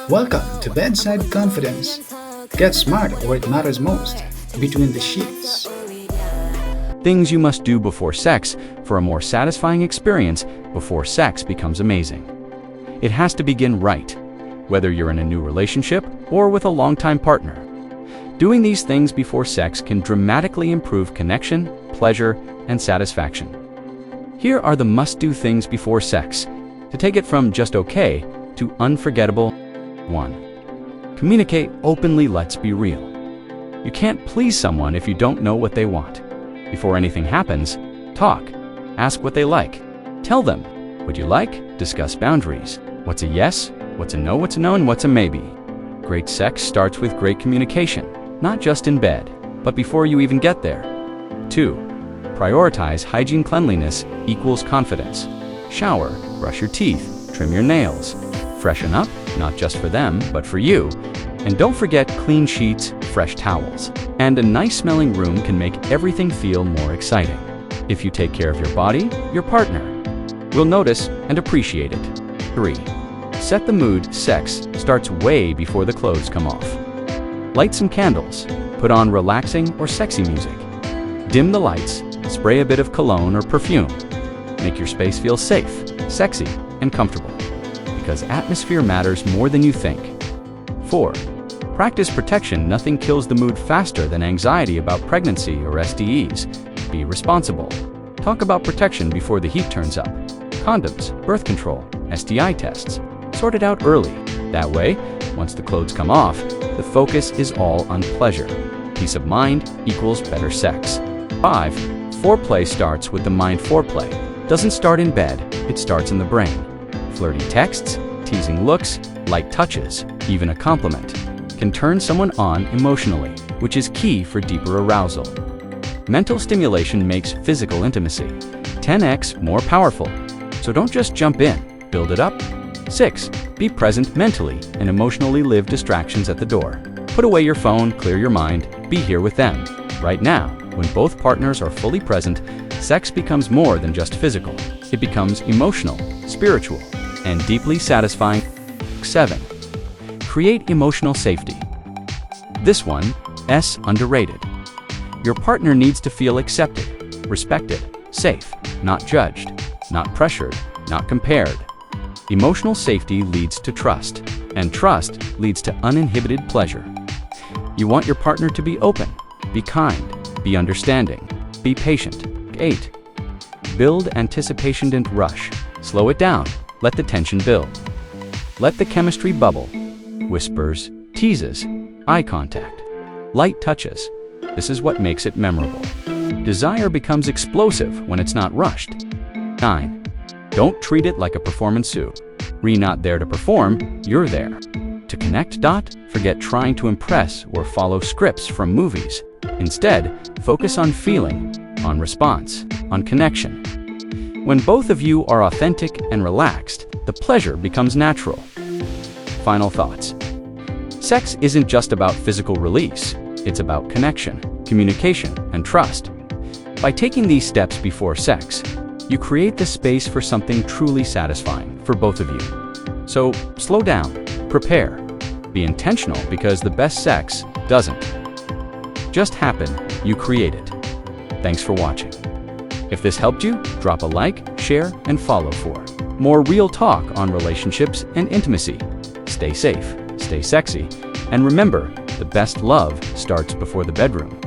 Welcome to Bedside Confidence. Get smart where it matters most, between the sheets. Things you must do before sex for a more satisfying experience before sex becomes amazing. It has to begin right, whether you're in a new relationship or with a longtime partner. Doing these things before sex can dramatically improve connection, pleasure, and satisfaction. Here are the must-do things before sex to take it from just okay to unforgettable. 1. Communicate openly. Let's be real. You can't please someone if you don't know what they want. Before anything happens, talk. Ask what they like. Tell them what you like. Discuss boundaries. What's a yes, what's a no, what's a no, and what's a maybe. Great sex starts with great communication, not just in bed, but before you even get there. 2. Prioritize hygiene. Cleanliness equals confidence. Shower, brush your teeth, trim your nails. Freshen up, not just for them, but for you. And don't forget clean sheets, fresh towels. And a nice smelling room can make everything feel more exciting. If you take care of your body, your partner will notice and appreciate it. 3. Set the mood. Sex starts way before the clothes come off. Light some candles. Put on relaxing or sexy music. Dim the lights. Spray a bit of cologne or perfume. Make your space feel safe, sexy, and comfortable. Because atmosphere matters more than you think. 4. Practice protection. Nothing kills the mood faster than anxiety about pregnancy or STEs. Be responsible. Talk about protection before the heat turns up. Condoms, birth control, STI tests. Sort it out early. That way, once the clothes come off, the focus is all on pleasure. Peace of mind equals better sex. 5. Foreplay starts with the mind. Foreplay doesn't start in bed, it starts in the brain. Flirty texts, teasing looks, light touches, even a compliment can turn someone on emotionally, which is key for deeper arousal. Mental stimulation makes physical intimacy 10x more powerful. So don't just jump in, build it up. 6. Be present mentally and emotionally. Leave distractions at the door. Put away your phone, clear your mind, be here with them. Right now, when both partners are fully present, sex becomes more than just physical. It becomes emotional, spiritual, and deeply satisfying. 7. Create emotional safety. This one is underrated. Your partner needs to feel accepted, respected, safe, not judged, not pressured, not compared. Emotional safety leads to trust, and trust leads to uninhibited pleasure. You want your partner to be open, be kind, be understanding, be patient. 8. Build anticipation. Don't rush. Slow it down. Let the tension build. Let the chemistry bubble. Whispers, teases, eye contact, light touches. This is what makes it memorable. Desire becomes explosive when it's not rushed. 9. Don't treat it like a performance suit. You're not there to perform, you're there to connect. Forget trying to impress or follow scripts from movies. Instead, focus on feeling, on response, on connection. When both of you are authentic and relaxed, the pleasure becomes natural. Final thoughts. Sex isn't just about physical release. It's about connection, communication, and trust. By taking these steps before sex, you create the space for something truly satisfying for both of you. So slow down, prepare, be intentional, because the best sex doesn't just happen, you create it. Thanks for watching. If this helped you, drop a like, share, and follow for more real talk on relationships and intimacy. Stay safe, stay sexy, and remember, the best love starts before the bedroom.